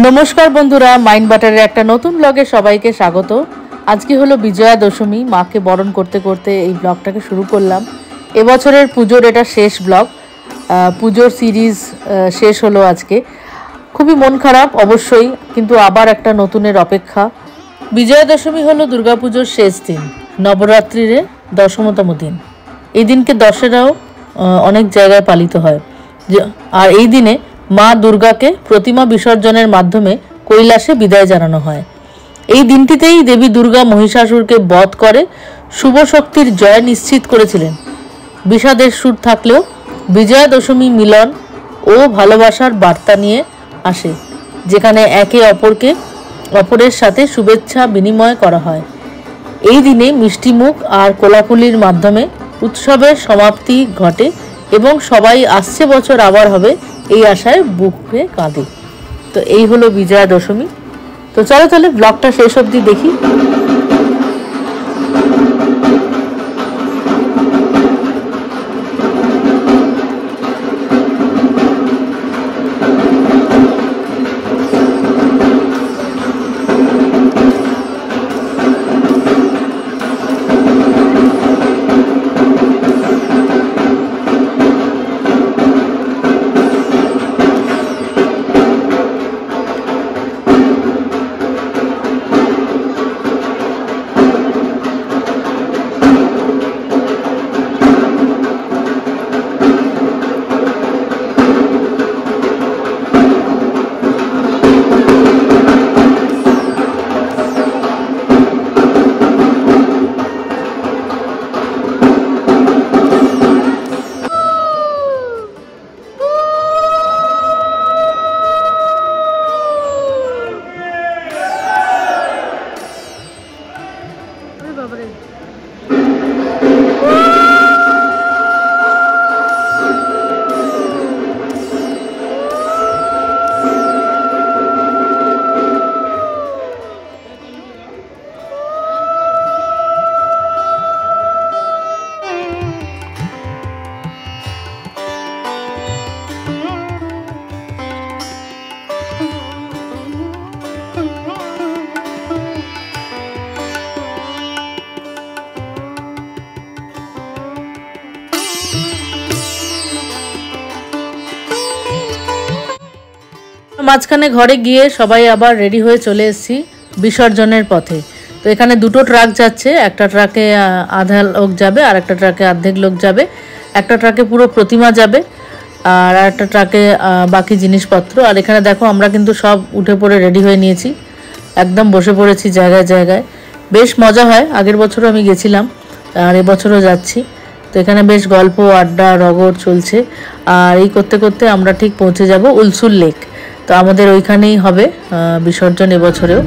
नमस्कार बंधुरा माइंड बाटारे একটা নতুন ব্লগে সবাইকে স্বাগত। আজকে হলো বিজয়া দশমী, মাকে বরণ করতে করতে এই ব্লগটাকে শুরু করলাম। এবছরের পুজোর এটা শেষ ব্লগ, পুজোর সিরিজ শেষ হলো আজকে। খুবই মন খারাপ অবশ্যই, কিন্তু আবার একটা নতুনের অপেক্ষা। বিজয়া দশমী হলো দুর্গাপুজোর শেষ দিন, নবরাত্রির দশমতম দিন। এই দিনকে দশেরাও অনেক জায়গায় পালিত হয়। আর এই দিনে মা দুর্গাকে প্রতিমা বিসর্জনের মাধ্যমে কৈলাসে বিদায় জানানো হয়। এই দিনটিতেই দেবী দুর্গা মহিষাসুরকে বধ করে শুভ শক্তির জয় নিশ্চিত করেছিলেন। বিষাদের সুর থাকলেও বিজয়া দশমী মিলন ও ভালোবাসার বার্তা নিয়ে আসে, যেখানে একে অপরের সাথে শুভেচ্ছা বিনিময় করা হয়। এই দিনে মিষ্টিমুখ আর কোলাকুলির মাধ্যমে উৎসবের সমাপ্তি ঘটে এবং সবাই আসছে বছর আবার হবে এই আশায় বুকে কাঁদে। তো এই হলো বিজয়া দশমী। তো চলো তাহলে ব্লগটা শেষ অবধি দেখি। মাঝখানে ঘরে গিয়ে সবাই আবার রেডি হয়ে চলে এসেছি বিসর্জনের পথে। তো এখানে দুটো ট্রাক যাচ্ছে, একটা ট্রাকে আধা লোক যাবে আর একটা ট্রাকে অর্ধেক লোক যাবে। একটা ট্রাকে পুরো প্রতিমা যাবে আর একটা ট্রাকে বাকি জিনিসপত্র। আর এখানে দেখো আমরা কিন্তু সব উঠে পড়ে রেডি হয়ে নিয়েছি, একদম বসে পড়েছি জায়গায় জায়গায়। বেশ মজা হয়, আগের বছরও আমি গেছিলাম আর এবছরও যাচ্ছি। তো এখানে বেশ গল্প আড্ডা রগড় চলছে। আর এই করতে করতে আমরা ঠিক পৌঁছে যাব উলসুল লেক। তো আমাদের ওইখানেই হবে বিসর্জন এবছরেও।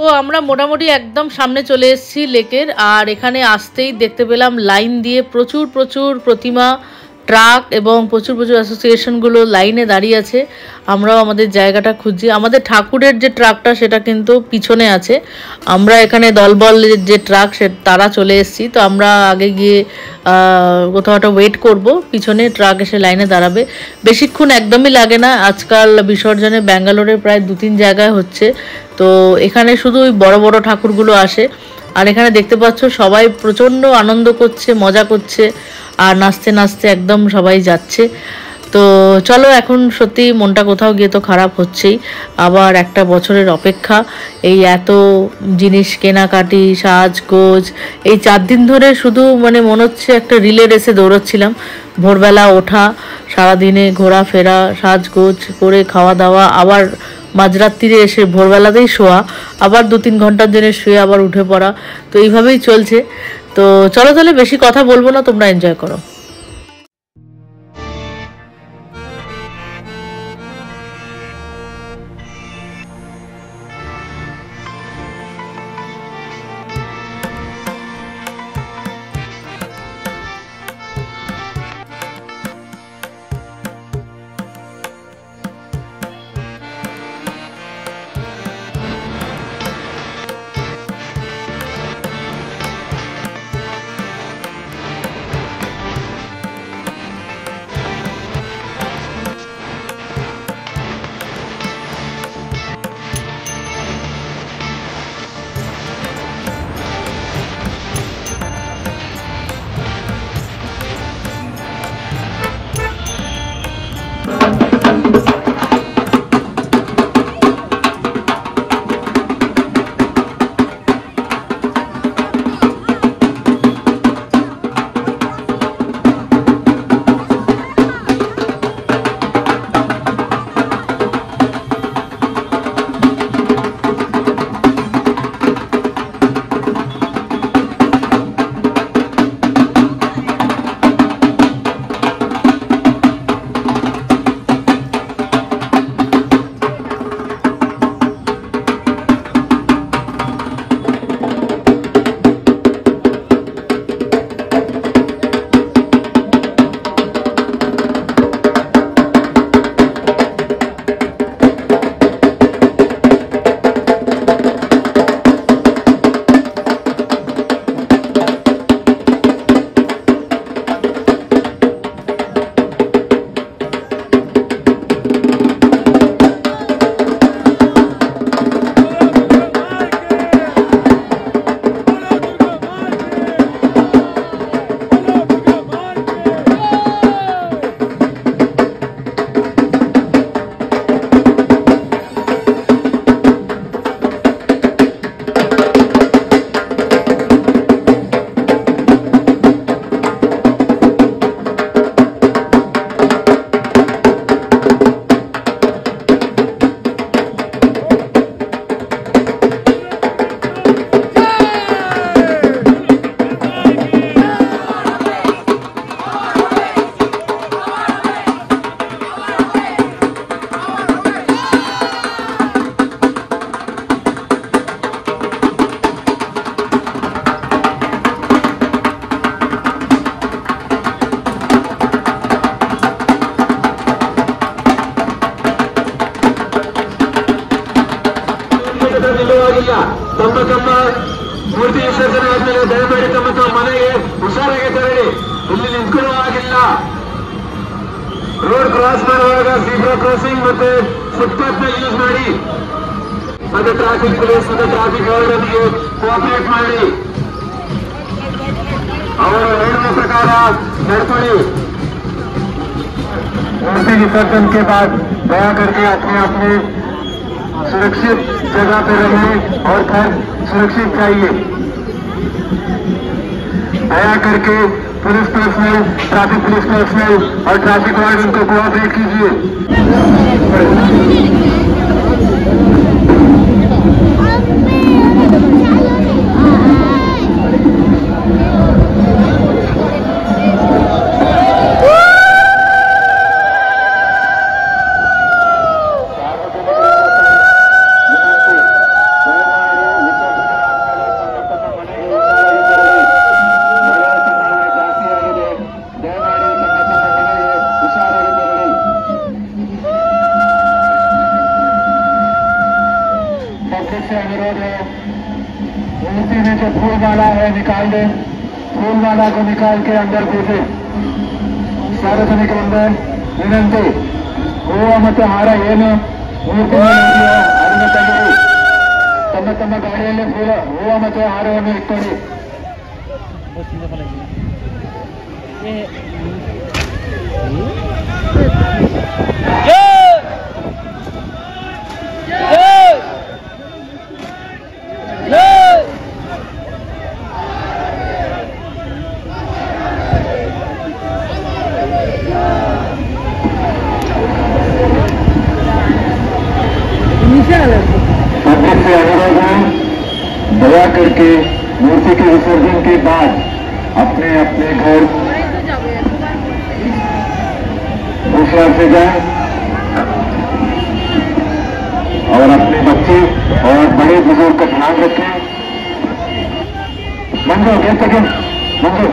তো আমরা মোটামুটি একদম সামনে চলে এসেছি লেকের। আর এখানে আসতেই দেখতে পেলাম লাইন দিয়ে প্রচুর প্রতিমা, ট্রাক এবং প্রচুর অ্যাসোসিয়েশনগুলো লাইনে দাঁড়িয়ে আছে। আমরাও আমাদের জায়গাটা খুঁজছি। আমাদের ঠাকুরের যে ট্রাকটা সেটা কিন্তু পিছনে আছে, আমরা এখানে দলবল যে ট্রাক তারা চলে এসেছি। তো আমরা আগে গিয়ে কোথাও একটা ওয়েট করব, পিছনে ট্রাক এসে লাইনে দাঁড়াবে। বেশিক্ষণ একদমই লাগে না। আজকাল বিসর্জনে ব্যাঙ্গালোরে প্রায় 2-3 জায়গায় হচ্ছে, তো এখানে শুধু ওই বড় বড় ঠাকুরগুলো আসে। আর এখানে দেখতে পাচ্ছ সবাই প্রচণ্ড আনন্দ করছে, মজা করছে, আর নাচতে নাচতে একদম সবাই যাচ্ছে। তো চলো, এখন সত্যি মনটা কোথাও গিয়ে তো খারাপ হচ্ছেই। আবার একটা বছরের অপেক্ষা, এই এত জিনিস কেনাকাটি, সাজগোজ, এই 4 দিন ধরে শুধু মানে মনে হচ্ছে একটা রিলে রেসে দৌড়চ্ছিলাম। ভোরবেলা ওঠা, সারাদিনে ঘোরাফেরা, সাজগোজ করে খাওয়া দাওয়া, আবার মাঝরাত্রিরে এসে ভোরবেলাতেই শোয়া, আবার 2-3 ঘন্টার জন্য শুয়ে আবার উঠে পড়া। তো এইভাবেই চলছে। তো চলো তাহলে বেশি কথা বলবো না, তোমরা এনজয় করো। ತಮ್ಮ ತಮ್ಮ ಮೂರ್ತಿ ವಿಸರ್ಜನೆ ಆದ್ಮೇಲೆ ದಯಮಾಡಿ ತಮ್ಮ ತಮ್ಮ ಮನೆಗೆ ಹುಷಾರಾಗಿ ತೆರಳಿ. ಇಲ್ಲಿ ನಿಂತ್ಕೊಳ್ಳುವಾಗಿಲ್ಲ. ರೋಡ್ ಕ್ರಾಸ್ ಮಾಡುವಾಗ ಜೀಬ್ರಾ ಕ್ರಾಸಿಂಗ್ ಮತ್ತೆ ಫುಟ್ಪಾತ್ ನ ಯೂಸ್ ಮಾಡಿ. ಮತ್ತೆ ಟ್ರಾಫಿಕ್ ಪೊಲೀಸ್ ಮತ್ತೆ ಟ್ರಾಫಿಕ್ ವಾರ್ಡನ್ಗೆ ಕೋಆಪರೇಟ್ ಮಾಡಿ. ಅವರು ಹೇಳುವ प्रकार नड़पड़ी। मूर्ति विसर्जन के बाद दया करके अपने अपने सुरक्षित जगह पर रहें और घर सुरक्षित चाहिए। दया करके police personal, traffic police personal और ट्रैफिक वार्डन को कोऑपरेट कीजिए। मूर्ति में जो फूल माला है निकाल दे। फूल माला को निकाल के अंदर भेजे। सार्वजनिक विनंती। हूವು ಮತ್ತು ಹಾರ ಏನು ಮೂರ್ತಿ ಅದನ್ನು ತೆಗೆದು ತಮ್ಮ ತಮ್ಮ ಗಾಡಿಯಲ್ಲಿ ಹೂವು ಮತ್ತು ಹಾರವನ್ನು ಇಟ್ಟುಕೊಳ್ಳಿ. सबसे अनुरोध है, दया करके मूर्ति के विसर्जन के बाद अपने अपने घर घोषणा से जाए और अपने बच्चे और बड़े बुजुर्ग का ध्यान रखें. मंजू, 10 सेकेंड मंजू.